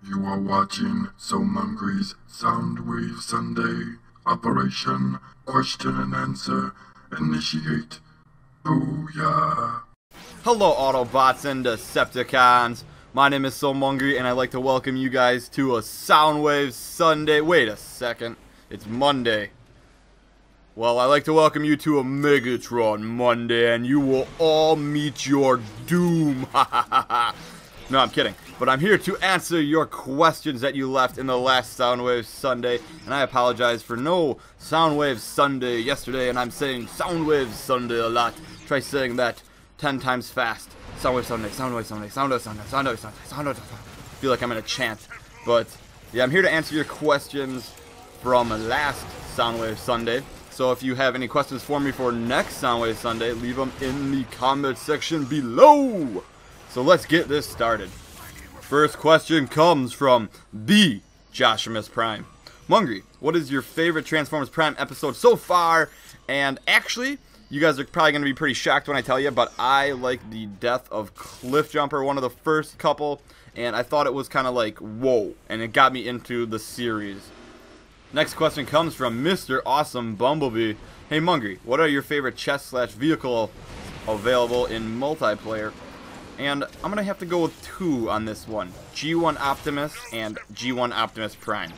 You are watching Soundwave's Soundwave Sunday. Operation Question and Answer. Initiate. Booyah! Hello Autobots and Decepticons. My name is Soulmongry and I'd like to welcome you guys to a Soundwave Sunday. Wait a second. It's Monday. Well, I'd like to welcome you to a Megatron Monday and you will all meet your doom. No, I'm kidding. But I'm here to answer your questions that you left in the last Soundwave Sunday. And I apologize for no Soundwave Sunday yesterday. And I'm saying Soundwave Sunday a lot. Try saying that 10 times fast. Soundwave Sunday, Soundwave Sunday, Soundwave Sunday, Soundwave Sunday, Soundwave Sunday. I feel like I'm in a chant. But yeah, I'm here to answer your questions from last Soundwave Sunday. So if you have any questions for me for next Soundwave Sunday, leave them in the comment section below. So let's get this started. First question comes from the Joshimus Prime. Mungry, what is your favorite Transformers Prime episode so far? And actually, you guys are probably going to be pretty shocked when I tell you, but I like the death of Cliffjumper, one of the first couple, and I thought it was kind of like, whoa, and it got me into the series. Next question comes from Mr. Awesome Bumblebee. Hey Mungry, what are your favorite chest/vehicle available in multiplayer? And I'm going to have to go with two on this one. G1 Optimus and G1 Optimus Prime.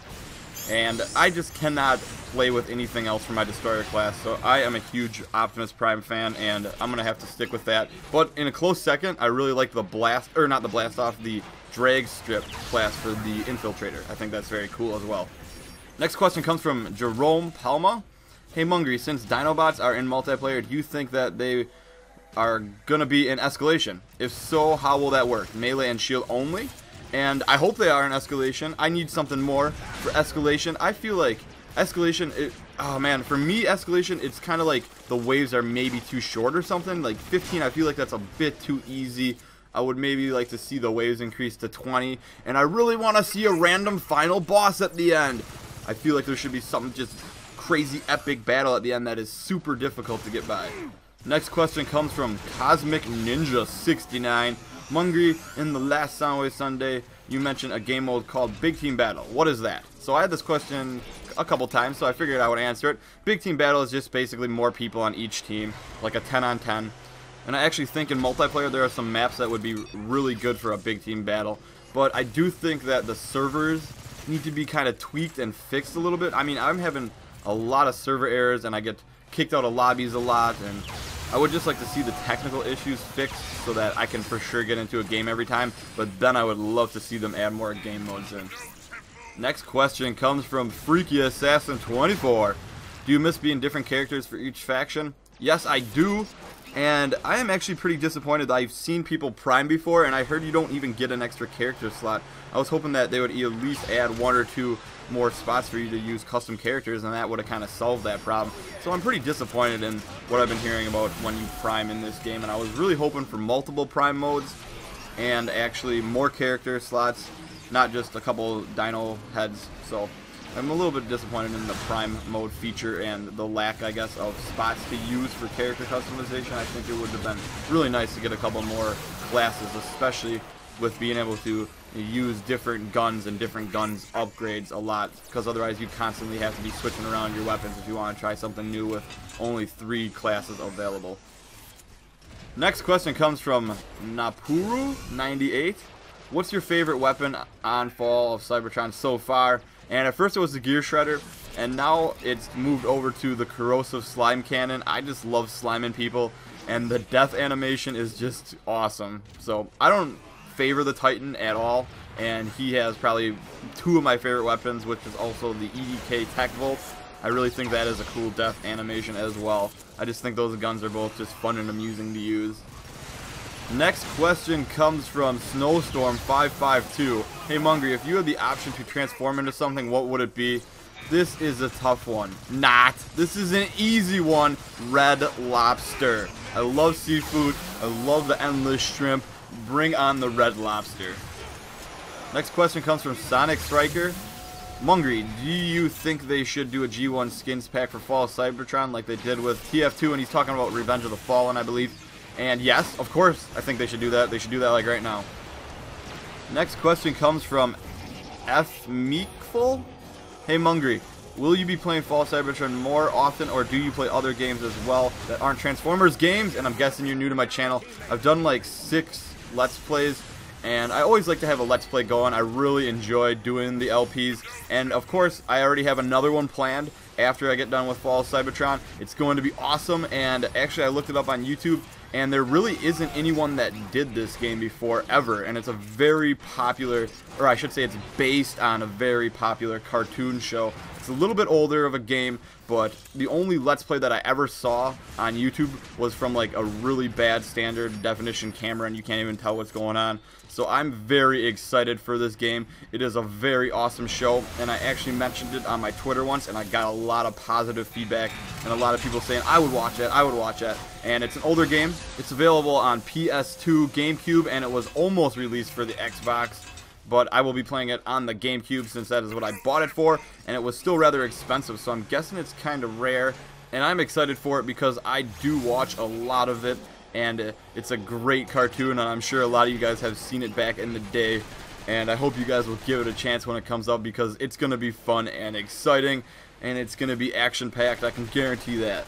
And I just cannot play with anything else for my Destroyer class, so I am a huge Optimus Prime fan, and I'm going to have to stick with that. But in a close second, I really like the Blast, or not the Blast Off, the Drag Strip class for the Infiltrator. I think that's very cool as well. Next question comes from Jerome Palma. Hey Mungry, since Dinobots are in multiplayer, do you think that they are going to be in Escalation? If so, how will that work? Melee and shield only? And I hope they are in Escalation. I need something more for Escalation. I feel like Escalation, oh man, for me, Escalation, it's kind of like the waves are maybe too short or something. Like 15, I feel like that's a bit too easy. I would maybe like to see the waves increase to 20. And I really want to see a random final boss at the end. I feel like there should be something just crazy epic battle at the end that is super difficult to get by. Next question comes from Cosmic Ninja 69. Mungry, in the last Soundwave Sunday, you mentioned a game mode called Big Team Battle. What is that? So I had this question a couple times, so I figured I would answer it. Big Team Battle is just basically more people on each team, like a 10-on-10. And I actually think in multiplayer there are some maps that would be really good for a Big Team Battle. But I do think that the servers need to be kind of tweaked and fixed a little bit. I mean, I'm having a lot of server errors, and I get kicked out of lobbies a lot, and I would just like to see the technical issues fixed so that I can for sure get into a game every time, but then I would love to see them add more game modes in. Next question comes from Freaky Assassin 24. Do you miss being different characters for each faction? Yes, I do, and I am actually pretty disappointed that I've seen people Prime before, and I heard you don't even get an extra character slot. I was hoping that they would at least add one or two more spots for you to use custom characters, and that would have kind of solved that problem. So I'm pretty disappointed in what I've been hearing about when you Prime in this game, and I was really hoping for multiple Prime modes and actually more character slots, not just a couple dino heads. So I'm a little bit disappointed in the Prime mode feature and the lack, I guess, of spots to use for character customization. I think it would have been really nice to get a couple more classes, especially with being able to use different guns and different guns upgrades a lot, because otherwise you constantly have to be switching around your weapons if you want to try something new with only 3 classes available. Next question comes from Napuru98. What's your favorite weapon on Fall of Cybertron so far? And at first it was the Gear Shredder, and now it's moved over to the Corrosive Slime Cannon. I just love sliming people, and the death animation is just awesome. So I don't favor the Titan at all, and he has probably 2 of my favorite weapons, which is also the EDK Tech Volt. I really think that is a cool death animation as well. I just think those guns are both just fun and amusing to use. Next question comes from Snowstorm552. Hey Mungry, if you had the option to transform into something, what would it be? This is a tough one. Not. This is an easy one. Red Lobster. I love seafood. I love the endless shrimp. Bring on the Red Lobster. Next question comes from Sonic Striker. Mungry, do you think they should do a G1 skins pack for Fall of Cybertron like they did with TF2? And he's talking about Revenge of the Fallen, I believe. And yes, of course, I think they should do that. They should do that like right now. Next question comes from F. Meekful? Hey Mungry, will you be playing Fall Cybertron more often, or do you play other games as well that aren't Transformers games? And I'm guessing you're new to my channel. I've done like 6 Let's Plays, and I always like to have a Let's Play going. I really enjoy doing the LPs, and of course, I already have another one planned after I get done with Fall Cybertron. It's going to be awesome, and actually I looked it up on YouTube, and there really isn't anyone that did this game before ever, and it's a very popular, or I should say it's based on a very popular cartoon show. It's a little bit older of a game, but the only Let's Play that I ever saw on YouTube was from like a really bad standard definition camera, and you can't even tell what's going on. So I'm very excited for this game. It is a very awesome show, and I actually mentioned it on my Twitter once, and I got a lot of positive feedback and a lot of people saying I would watch it, I would watch it. And it's an older game. It's available on PS2, GameCube, and it was almost released for the Xbox, but I will be playing it on the GameCube since that is what I bought it for, and it was still rather expensive, so I'm guessing it's kind of rare, and I'm excited for it because I do watch a lot of it, and it's a great cartoon, and I'm sure a lot of you guys have seen it back in the day, and I hope you guys will give it a chance when it comes up because it's going to be fun and exciting, and it's going to be action-packed, I can guarantee that.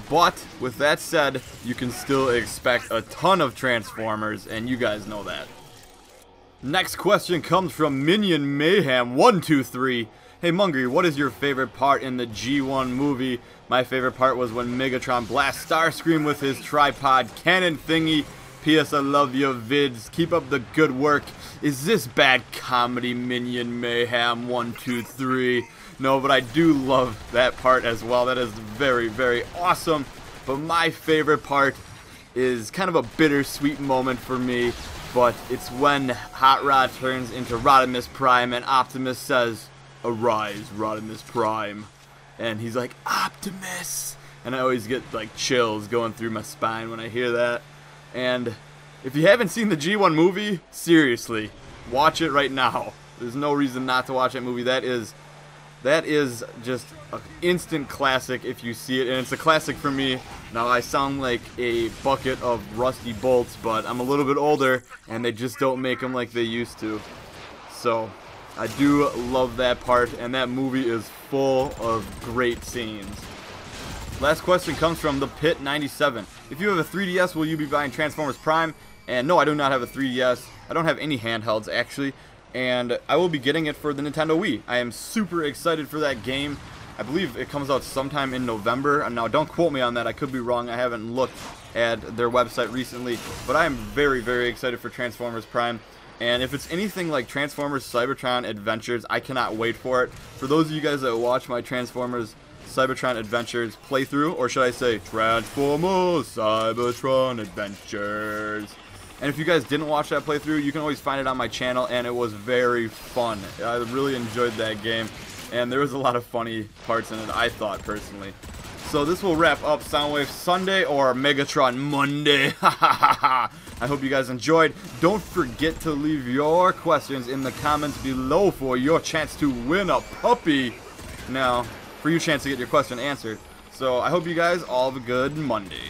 But with that said, you can still expect a ton of Transformers, and you guys know that. Next question comes from Minion Mayhem 123. Hey Mungry, what is your favorite part in the G1 movie? My favorite part was when Megatron blasts Starscream with his tripod cannon thingy. P.S. I love your vids. Keep up the good work. Is this bad comedy, Minion Mayhem 123? No, but I do love that part as well. That is very, very awesome. But my favorite part is kind of a bittersweet moment for me. But it's when Hot Rod turns into Rodimus Prime and Optimus says, "Arise, Rodimus Prime." And he's like, "Optimus!" And I always get like chills going through my spine when I hear that. And if you haven't seen the G1 movie, seriously, watch it right now. There's no reason not to watch that movie. That is just an instant classic if you see it, and it's a classic for me. Now I sound like a bucket of rusty bolts, but I'm a little bit older, and they just don't make them like they used to. So I do love that part, and that movie is full of great scenes. Last question comes from The Pit 97. If you have a 3DS, will you be buying Transformers Prime? And no, I do not have a 3DS. I don't have any handhelds, actually. And I will be getting it for the Nintendo Wii. I am super excited for that game. I believe it comes out sometime in November. And now, don't quote me on that. I could be wrong. I haven't looked at their website recently. But I am very, very excited for Transformers Prime. And if it's anything like Transformers Cybertron Adventures, I cannot wait for it. For those of you guys that watch my Transformers Cybertron Adventures playthrough, or should I say Transformers Cybertron Adventures. And if you guys didn't watch that playthrough, you can always find it on my channel, and it was very fun. I really enjoyed that game, and there was a lot of funny parts in it, I thought, personally. So this will wrap up Soundwave Sunday, or Megatron Monday. I hope you guys enjoyed. Don't forget to leave your questions in the comments below for your chance to win a puppy. Now, for your chance to get your question answered. So I hope you guys all have a good Monday.